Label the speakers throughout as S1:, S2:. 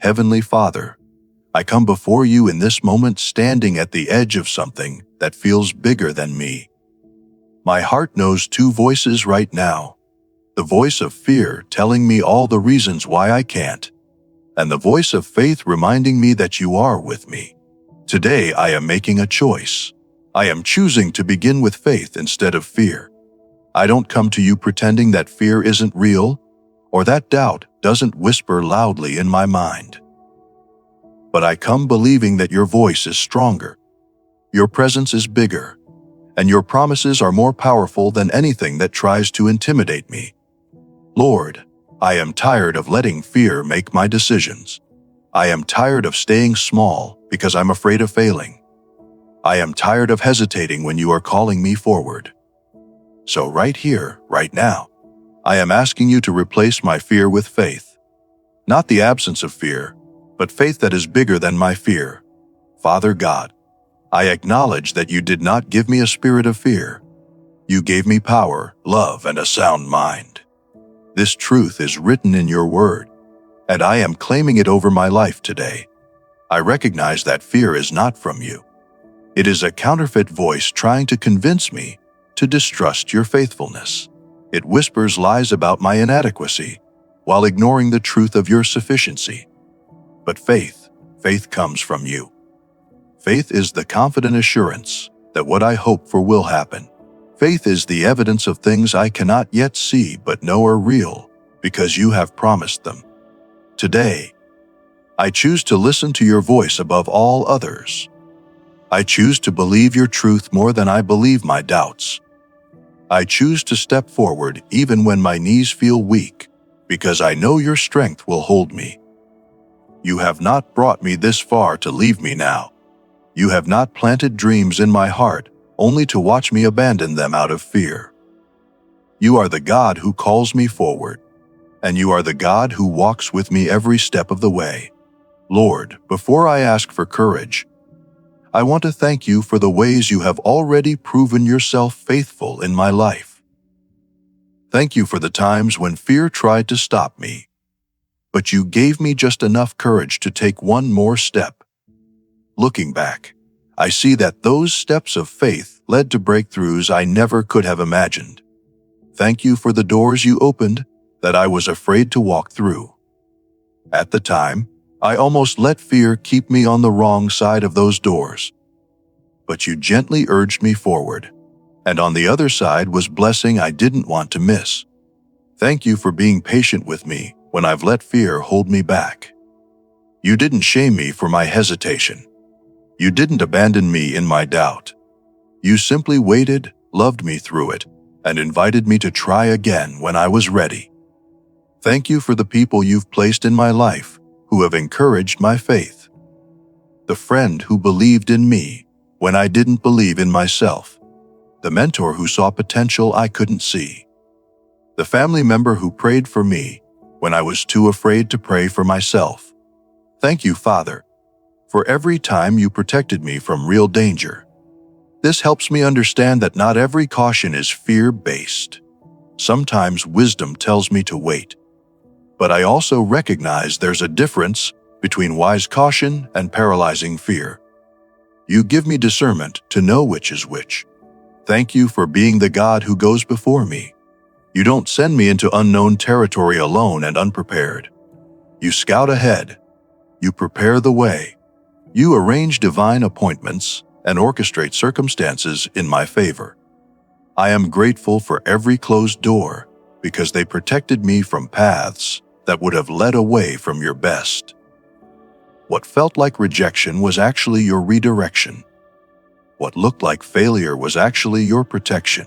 S1: Heavenly Father, I come before you in this moment standing at the edge of something that feels bigger than me. My heart knows two voices right now. The voice of fear telling me all the reasons why I can't, and the voice of faith reminding me that you are with me. Today I am making a choice. I am choosing to begin with faith instead of fear. I don't come to you pretending that fear isn't real or that doubt doesn't whisper loudly in my mind. But I come believing that your voice is stronger, your presence is bigger, and your promises are more powerful than anything that tries to intimidate me. Lord, I am tired of letting fear make my decisions. I am tired of staying small because I'm afraid of failing. I am tired of hesitating when you are calling me forward. So right here, right now, I am asking you to replace my fear with faith. Not the absence of fear, but faith that is bigger than my fear. Father God, I acknowledge that you did not give me a spirit of fear. You gave me power, love, and a sound mind. This truth is written in your word, and I am claiming it over my life today. I recognize that fear is not from you. It is a counterfeit voice trying to convince me to distrust your faithfulness. It whispers lies about my inadequacy while ignoring the truth of your sufficiency. But faith comes from you. Faith is the confident assurance that what I hope for will happen. Faith is the evidence of things I cannot yet see but know are real because you have promised them. Today, I choose to listen to your voice above all others. I choose to believe your truth more than I believe my doubts. I choose to step forward even when my knees feel weak because I know your strength will hold me. You have not brought me this far to leave me now. You have not planted dreams in my heart only to watch me abandon them out of fear. You are the God who calls me forward, and you are the God who walks with me every step of the way. Lord, before I ask for courage, I want to thank you for the ways you have already proven yourself faithful in my life. Thank you for the times when fear tried to stop me, but you gave me just enough courage to take one more step. Looking back, I see that those steps of faith led to breakthroughs I never could have imagined. Thank you for the doors you opened that I was afraid to walk through. At the time, I almost let fear keep me on the wrong side of those doors. But you gently urged me forward, and on the other side was blessing I didn't want to miss. Thank you for being patient with me when I've let fear hold me back. You didn't shame me for my hesitation. You didn't abandon me in my doubt. You simply waited, loved me through it, and invited me to try again when I was ready. Thank you for the people you've placed in my life who have encouraged my faith. The friend who believed in me when I didn't believe in myself. The mentor who saw potential I couldn't see. The family member who prayed for me when I was too afraid to pray for myself. Thank you, Father, for every time you protected me from real danger. This helps me understand that not every caution is fear-based. Sometimes wisdom tells me to wait. But I also recognize there's a difference between wise caution and paralyzing fear. You give me discernment to know which is which. Thank you for being the God who goes before me. You don't send me into unknown territory alone and unprepared. You scout ahead. You prepare the way. You arrange divine appointments and orchestrate circumstances in my favor. I am grateful for every closed door because they protected me from paths that would have led away from your best. What felt like rejection was actually your redirection. What looked like failure was actually your protection.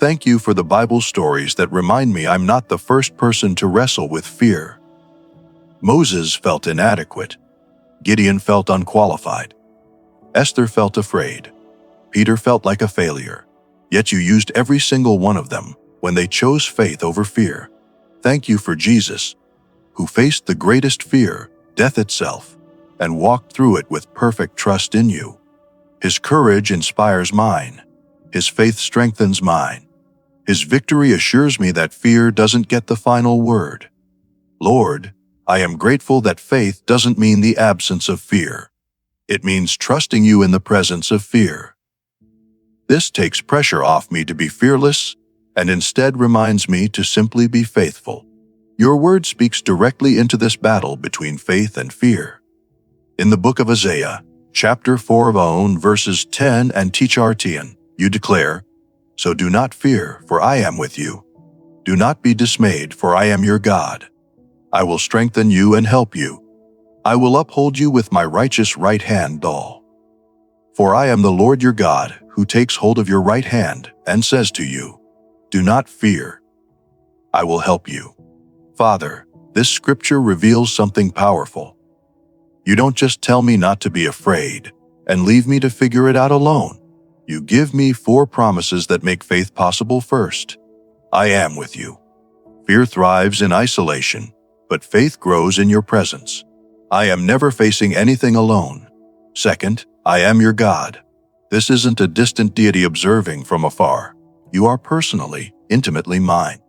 S1: Thank you for the Bible stories that remind me I'm not the first person to wrestle with fear. Moses felt inadequate. Gideon felt unqualified. Esther felt afraid. Peter felt like a failure. Yet you used every single one of them when they chose faith over fear. Thank you for Jesus, who faced the greatest fear, death itself, and walked through it with perfect trust in you. His courage inspires mine. His faith strengthens mine. His victory assures me that fear doesn't get the final word. Lord, I am grateful that faith doesn't mean the absence of fear. It means trusting you in the presence of fear. This takes pressure off me to be fearless and instead reminds me to simply be faithful. Your word speaks directly into this battle between faith and fear. In the book of Isaiah, chapter 4 verses 10 and 10, you declare, "So do not fear, for I am with you. Do not be dismayed, for I am your God. I will strengthen you and help you. I will uphold you with my righteous right hand. For I am the Lord your God, who takes hold of your right hand and says to you, do not fear. I will help you." Father, this scripture reveals something powerful. You don't just tell me not to be afraid and leave me to figure it out alone. You give me 4 promises that make faith possible. First, I am with you. Fear thrives in isolation, but faith grows in your presence. I am never facing anything alone. Second, I am your God. This isn't a distant deity observing from afar. You are personally, intimately mine,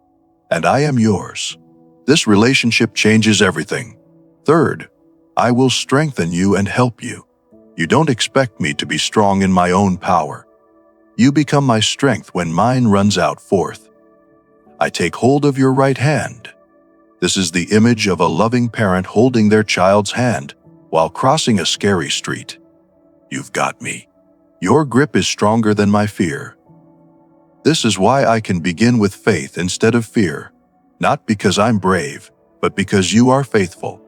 S1: and I am yours. This relationship changes everything. Third, I will strengthen you and help you. You don't expect me to be strong in my own power. You become my strength when mine runs out. Fourth, I take hold of your right hand. This is the image of a loving parent holding their child's hand while crossing a scary street. You've got me. Your grip is stronger than my fear. This is why I can begin with faith instead of fear, not because I'm brave, but because you are faithful.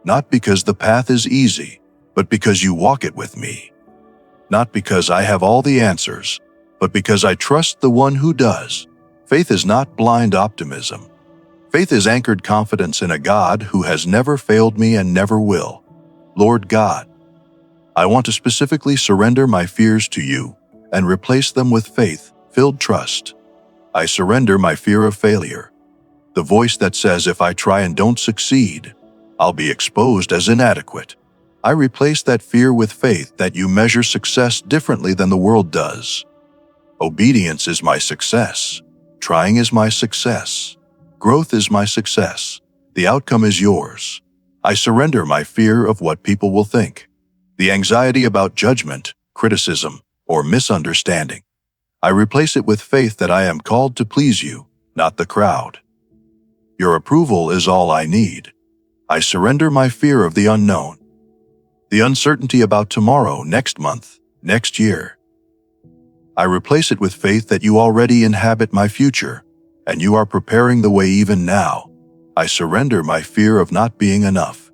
S1: Not because the path is easy, but because you walk it with me. Not because I have all the answers, but because I trust the one who does. Faith is not blind optimism. Faith is anchored confidence in a God who has never failed me and never will. Lord God, I want to specifically surrender my fears to you and replace them with faith-filled trust. I surrender my fear of failure, the voice that says if I try and don't succeed, I'll be exposed as inadequate. I replace that fear with faith that you measure success differently than the world does. Obedience is my success. Trying is my success. Growth is my success. The outcome is yours. I surrender my fear of what people will think, the anxiety about judgment, criticism, or misunderstanding. I replace it with faith that I am called to please you, not the crowd. Your approval is all I need. I surrender my fear of the unknown, the uncertainty about tomorrow, next month, next year. I replace it with faith that you already inhabit my future, and you are preparing the way even now. I surrender my fear of not being enough,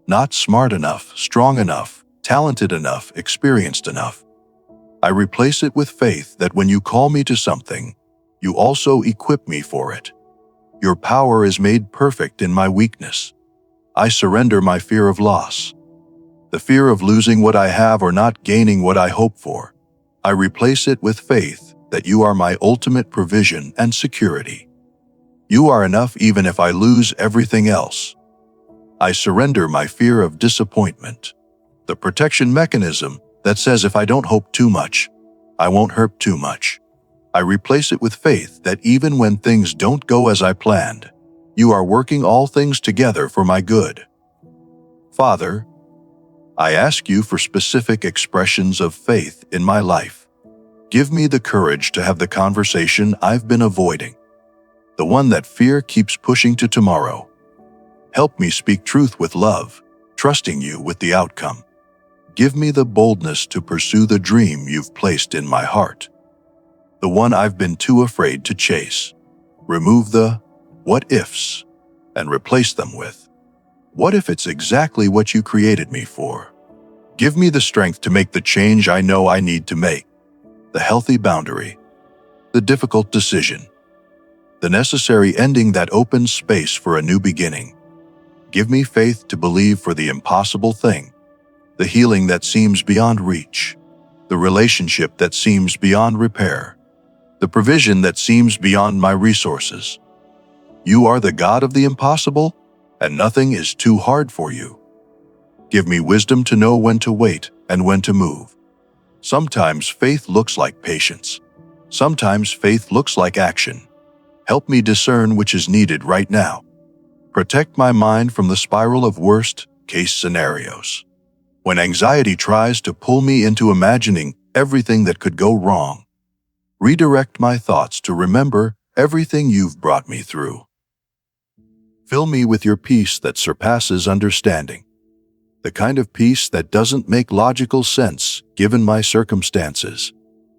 S1: not smart enough, strong enough, talented enough, experienced enough. I replace it with faith that when you call me to something, you also equip me for it. Your power is made perfect in my weakness. I surrender my fear of loss, the fear of losing what I have or not gaining what I hope for. I replace it with faith that you are my ultimate provision and security. You are enough even if I lose everything else. I surrender my fear of disappointment, the protection mechanism that says if I don't hope too much, I won't hurt too much. I replace it with faith that even when things don't go as I planned, you are working all things together for my good. Father, I ask you for specific expressions of faith in my life. Give me the courage to have the conversation I've been avoiding, the one that fear keeps pushing to tomorrow. Help me speak truth with love, trusting you with the outcome. Give me the boldness to pursue the dream you've placed in my heart, the one I've been too afraid to chase. Remove the what ifs and replace them with, what if it's exactly what you created me for? Give me the strength to make the change I know I need to make, the healthy boundary, the difficult decision, the necessary ending that opens space for a new beginning. Give me faith to believe for the impossible thing, the healing that seems beyond reach, the relationship that seems beyond repair, the provision that seems beyond my resources. You are the God of the impossible, and nothing is too hard for you. Give me wisdom to know when to wait and when to move. Sometimes faith looks like patience. Sometimes faith looks like action. Help me discern which is needed right now. Protect my mind from the spiral of worst-case scenarios. When anxiety tries to pull me into imagining everything that could go wrong, redirect my thoughts to remember everything you've brought me through. Fill me with your peace that surpasses understanding, the kind of peace that doesn't make logical sense given my circumstances,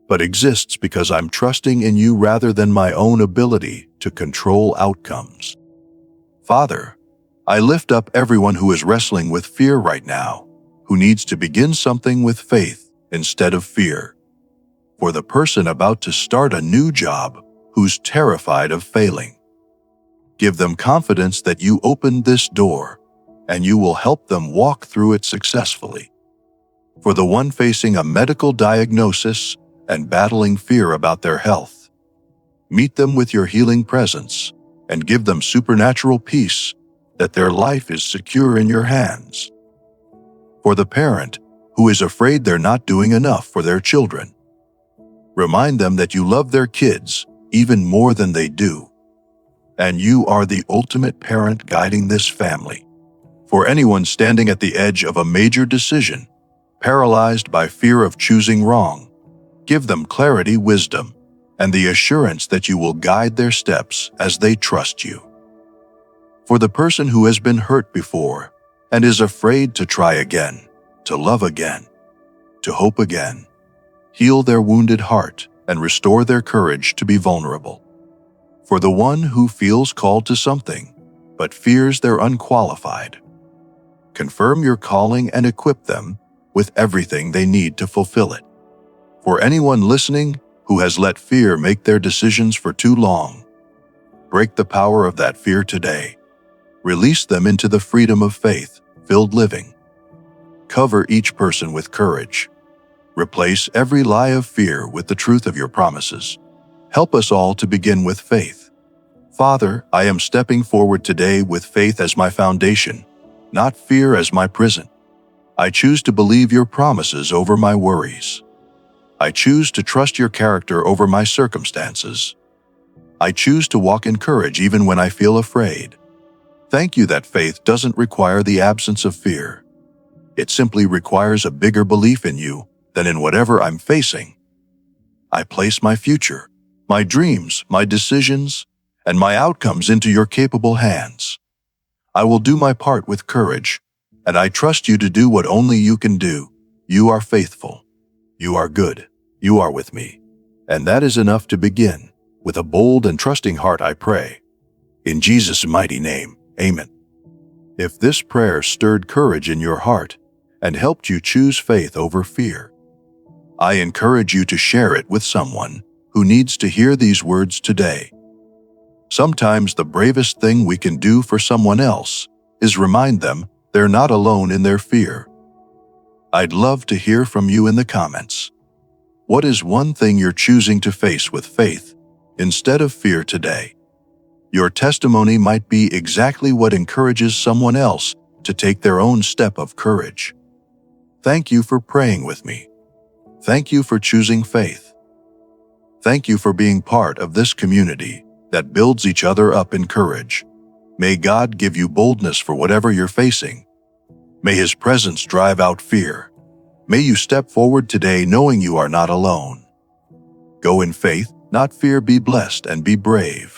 S1: but exists because I'm trusting in you rather than my own ability to control outcomes. Father, I lift up everyone who is wrestling with fear right now, who needs to begin something with faith instead of fear. For the person about to start a new job who's terrified of failing, give them confidence that you opened this door and you will help them walk through it successfully. For the one facing a medical diagnosis and battling fear about their health, meet them with your healing presence and give them supernatural peace that their life is secure in your hands. For the parent who is afraid they're not doing enough for their children, remind them that you love their kids even more than they do, and you are the ultimate parent guiding this family. For anyone standing at the edge of a major decision, paralyzed by fear of choosing wrong, give them clarity, wisdom, and the assurance that you will guide their steps as they trust you. For the person who has been hurt before and is afraid to try again, to love again, to hope again, heal their wounded heart and restore their courage to be vulnerable. For the one who feels called to something but fears they're unqualified, confirm your calling and equip them with everything they need to fulfill it. For anyone listening who has let fear make their decisions for too long, break the power of that fear today. Release them into the freedom of faith-filled living. Cover each person with courage. Replace every lie of fear with the truth of your promises. Help us all to begin with faith. Father, I am stepping forward today with faith as my foundation, not fear as my prison. I choose to believe your promises over my worries. I choose to trust your character over my circumstances. I choose to walk in courage even when I feel afraid. Thank you that faith doesn't require the absence of fear. It simply requires a bigger belief in you than in whatever I'm facing. I place my future, my dreams, my decisions, and my outcomes into your capable hands. I will do my part with courage, and I trust you to do what only you can do. You are faithful. You are good. You are with me. And that is enough to begin. With a bold and trusting heart I pray. In Jesus' mighty name, amen. If this prayer stirred courage in your heart and helped you choose faith over fear, I encourage you to share it with someone who needs to hear these words today. Sometimes the bravest thing we can do for someone else is remind them they're not alone in their fear. I'd love to hear from you in the comments. What is one thing you're choosing to face with faith instead of fear today? Your testimony might be exactly what encourages someone else to take their own step of courage. Thank you for praying with me. Thank you for choosing faith. Thank you for being part of this community that builds each other up in courage. May God give you boldness for whatever you're facing. May His presence drive out fear. May you step forward today knowing you are not alone. Go in faith, not fear. Be blessed and be brave.